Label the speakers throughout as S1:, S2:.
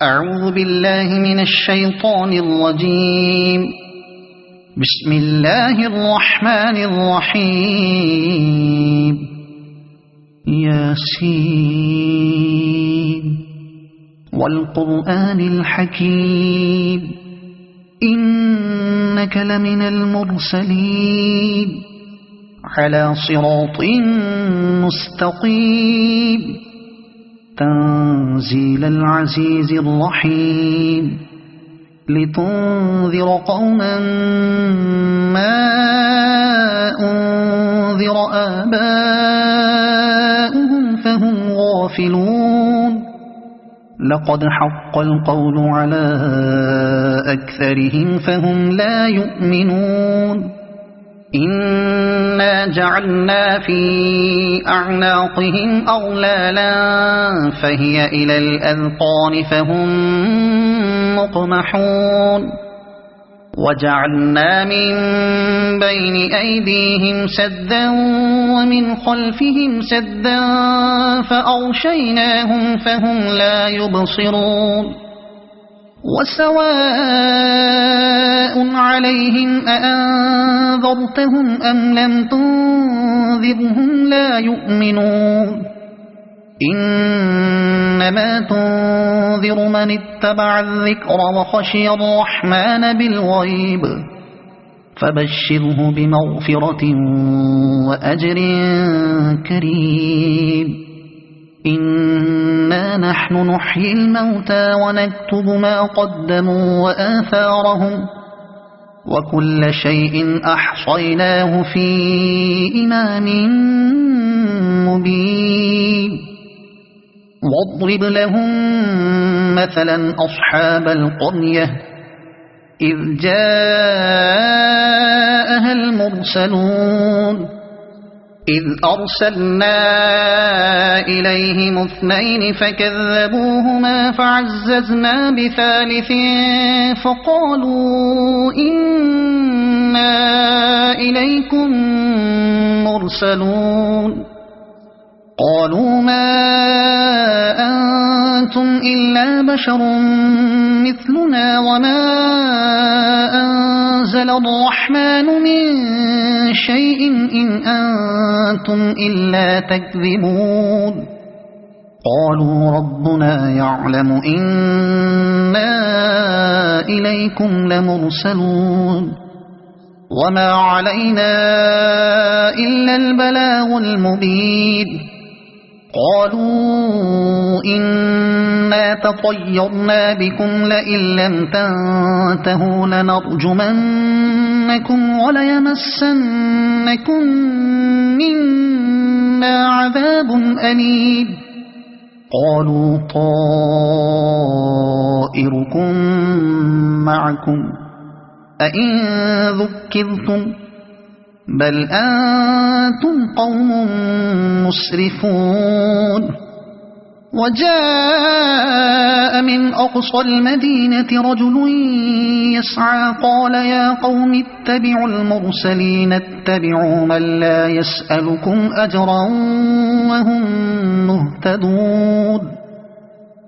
S1: أعوذ بالله من الشيطان الرجيم. بسم الله الرحمن الرحيم. ياسين والقرآن الحكيم إنك لمن المرسلين على صراط مستقيم تنزيل العزيز الرحيم لتنذر قوما ما أنذر آباؤهم فهم غافلون لقد حق القول على أكثرهم فهم لا يؤمنون إنا جعلنا في أعناقهم أغلالا فهي إلى الأذقان فهم مقمحون وجعلنا من بين أيديهم سدا ومن خلفهم سدا فأغشيناهم فهم لا يبصرون وسواء عليهم أأنذرتهم أم لم تنذرهم لا يؤمنون إنما تنذر من اتبع الذكر وخشي الرحمن بالغيب فبشره بمغفرة وأجر كريم إنا نحن نحيي الموتى ونكتب ما قدموا وآثارهم وكل شيء أحصيناه في إمام مبين واضرب لهم مثلا أصحاب القرية إذ جاءها المرسلون إذ أرسلنا إليهم اثنين فكذبوهما فعززنا بثالث فقالوا إنا إليكم مرسلون قالوا ما أنتم إلا بشر مثلنا وما أنزل الرحمن من شيء إن أنتم إلا تكذبون قالوا ربنا يعلم إنا إليكم لمرسلون وما علينا إلا البلاغ المبين قالوا إنا تطيرنا بكم لئن لم تنتهوا لنرجمنكم وليمسنكم منا عذاب أليم قالوا طائركم معكم أئن ذكرتم بل أنتم قوم مسرفون وجاء من أقصى المدينة رجل يسعى قال يا قوم اتبعوا المرسلين اتبعوا من لا يسألكم أجرا وهم مهتدون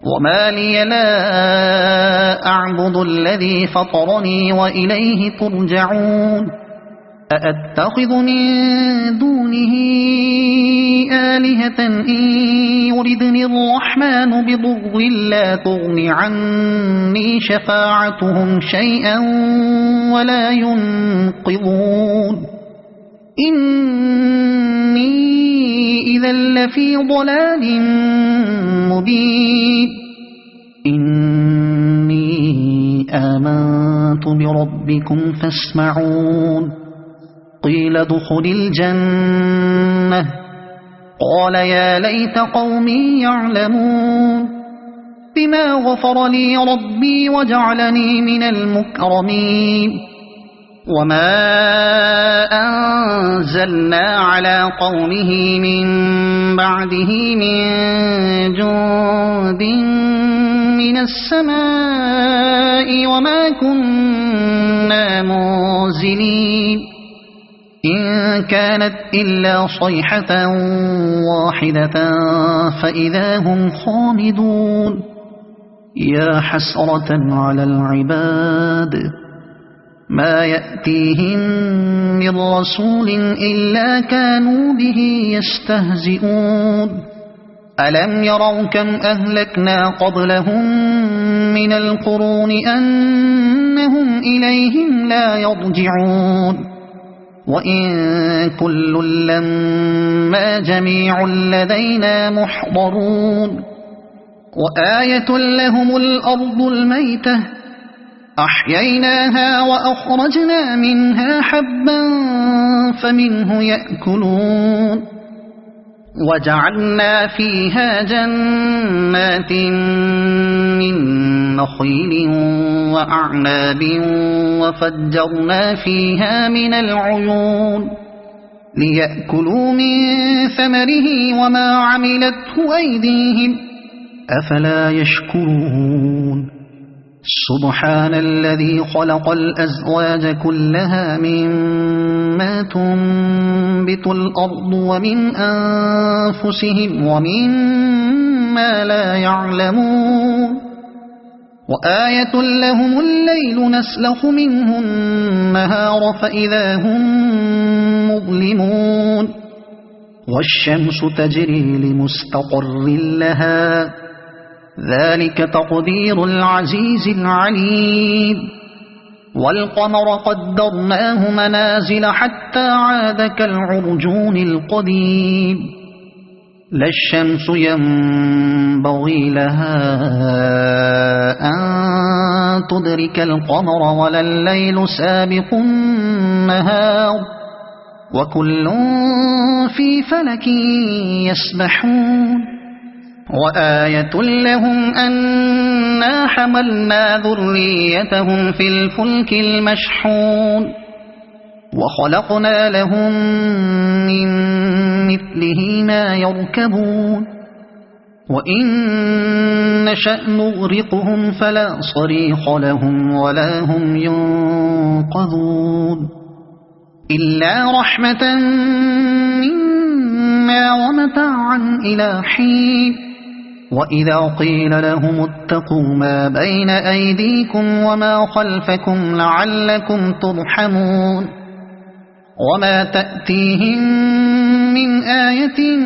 S1: وما لي لا أعبد الذي فطرني وإليه ترجعون أأتخذ من دونه آلهة إن يردني الرحمن بضر لا تغن عني شفاعتهم شيئا ولا ينقذون إني إذا لفي ضلال مبين إني آمنت بربكم فاسمعون قيل ادخل الجنة قال يا ليت قومي يعلمون بما غفر لي ربي وجعلني من المكرمين وما أنزلنا على قومه من بعده من جند من السماء وما كنا منزلين إن كانت إلا صيحة واحدة فإذا هم خامدون يا حسرة على العباد ما يأتيهم من رسول إلا كانوا به يستهزئون ألم يروا كم أهلكنا قبلهم من القرون أنهم إليهم لا يرجعون وإن كل لما جميع لدينا محضرون وآية لهم الأرض الميتة أحييناها وأخرجنا منها حبا فمنه يأكلون وجعلنا فيها جنات من نخيل وأعناب وفجرنا فيها من العيون ليأكلوا من ثمره وما عملته أيديهم أفلا يشكرون سبحان الذي خلق الأزواج كلها مما تنبت الأرض ومن أنفسهم ومما لا يعلمون وآية لهم الليل نسلخ منه النهار فإذا هم مظلمون والشمس تجري لمستقر لها ذلك تقدير العزيز العليم والقمر قدرناه منازل حتى عاد كالعرجون القديم لا الشمس ينبغي لها أن تدرك القمر ولا الليل سابق النهار وكل في فلك يسبحون وآية لهم أنا حملنا ذريتهم في الفلك المشحون وخلقنا لهم من مثله ما يركبون وإن نشأ نغرقهم فلا صريخ لهم ولا هم ينقذون إلا رحمة منا ومتاعا إلى حين وإذا قيل لهم اتقوا ما بين أيديكم وما خلفكم لعلكم ترحمون وما تأتيهم من آية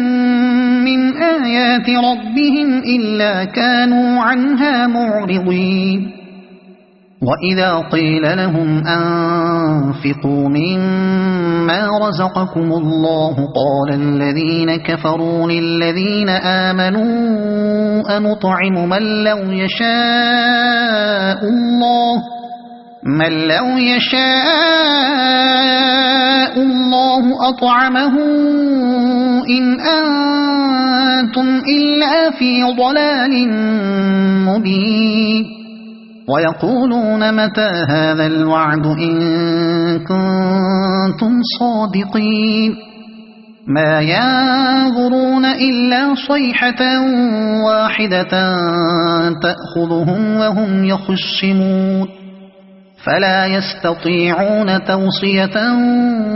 S1: من آيات ربهم إلا كانوا عنها معرضين وإذا قيل لهم أنفقوا مما رزقكم الله قال الذين كفروا للذين آمنوا أنطعم من لو يشاء الله أطعمه إن أنتم إلا في ضلال مبين ويقولون متى هذا الوعد إن كنتم صادقين ما ينظرون إلا صيحة واحدة تأخذهم وهم يخصمون فلا يستطيعون توصية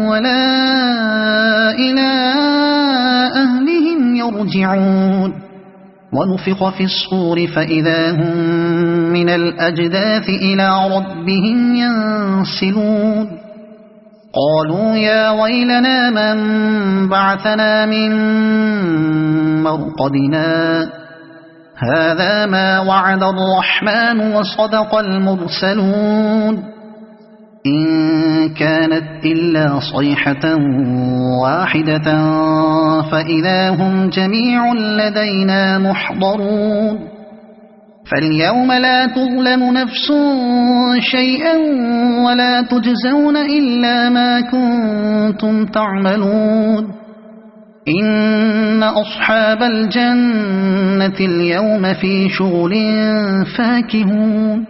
S1: ولا إلى أهلهم يرجعون ونفخ في الصور فإذا هم من الأجداث إلى ربهم ينسلون قالوا يا ويلنا من بعثنا من مرقدنا هذا ما وعد الرحمن وصدق المرسلون إن كانت إلا صيحة واحدة فإذا هم جميع لدينا محضرون فاليوم لا تظلم نفس شيئا ولا تجزون إلا ما كنتم تعملون إن أصحاب الجنة اليوم في شغل فاكهون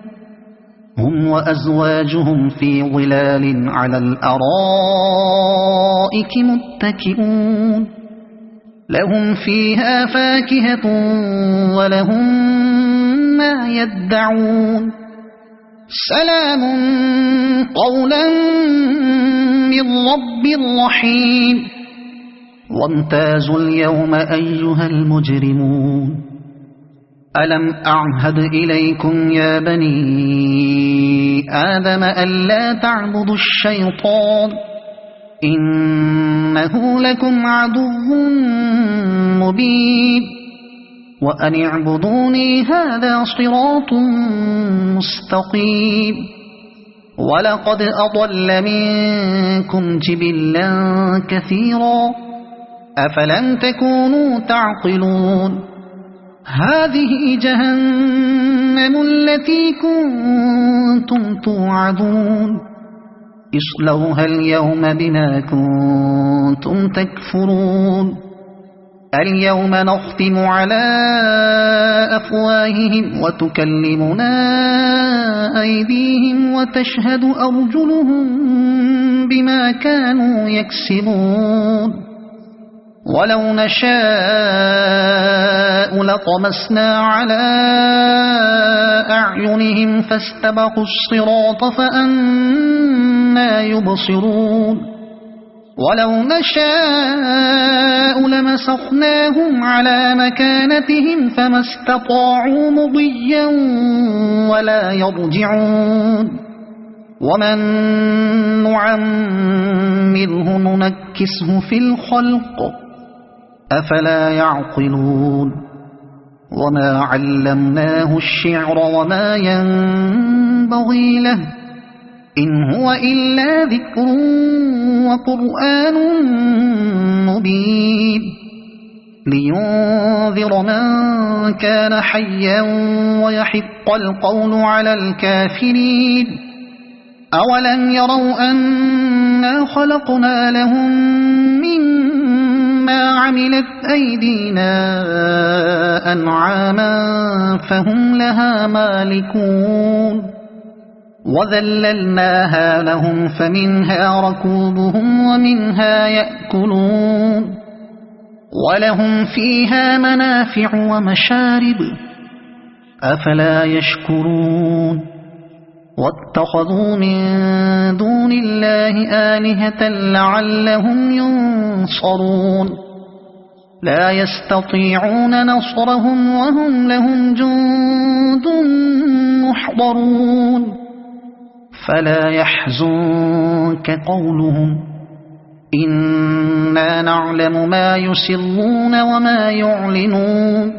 S1: هم وأزواجهم في ظلال على الأرائك متكئون لهم فيها فاكهة ولهم ما يدعون سلام قولا من رب رحيم وامتازوا اليوم أيها المجرمون ألم أعهد إليكم يا بني آدم ألا تعبدوا الشيطان إنه لكم عدو مبين وأن اعبدوني هذا صراط مستقيم ولقد أضل منكم جبلا كثيرا أفلم تكونوا تعقلون هذه جهنم التي كنتم توعدون اصلوها اليوم بما كنتم تكفرون اليوم نختم على أفواههم وتكلمنا أيديهم وتشهد أرجلهم بما كانوا يكسبون ولو نشاء لطمسنا على أعينهم فاستبقوا الصراط فأنى يبصرون ولو نشاء لمسخناهم على مكانتهم فما استطاعوا مضيا ولا يرجعون ومن نعمره ننكسه في الخلق أفلا يعقلون وما علمناه الشعر وما ينبغي له إن هو إلا ذكر وقرآن مبين لينذر من كان حيا ويحق القول على الكافرين أولم يروا أنا خلقنا لهم مما عملت أيدينا أنعاما فهم لها مالكون وذللناها لهم فمنها ركوبهم ومنها يأكلون ولهم فيها منافع ومشارب أفلا يشكرون واتخذوا من دون الله آلهة لعلهم ينصرون لا يستطيعون نصرهم وهم لهم جند محضرون فلا يحزنك قولهم إنا نعلم ما يسرون وما يعلنون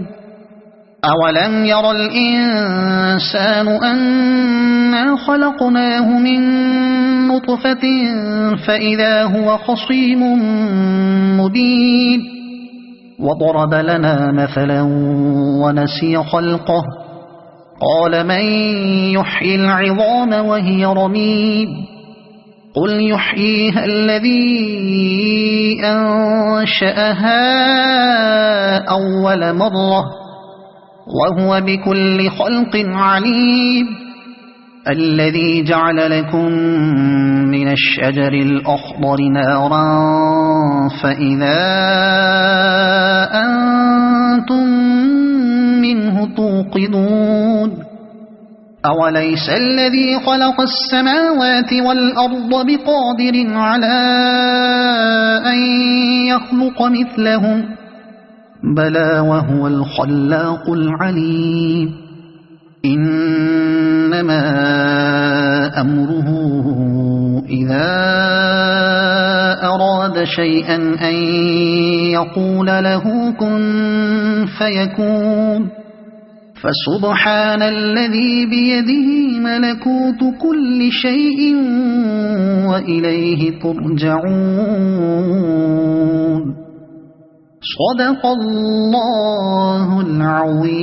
S1: أولم ير الإنسان أنا خلقناه من نطفة فإذا هو خصيم مبين وضرب لنا مثلا ونسي خلقه قال من يحيي العظام وهي رميم قل يحييها الذي أنشأها أول مرة وهو بكل خلق عليم الذي جعل لكم من الشجر الأخضر نارا فإذا أنتم منه توقدون أوليس الذي خلق السماوات والأرض بقادر على أن يخلق مثلهم بلى وهو الخلاق العليم إنما أمره إذا أراد شيئا أن يقول له كن فيكون فسبحان الذي بيده ملكوت كل شيء وإليه ترجعون صدق الله العظيم.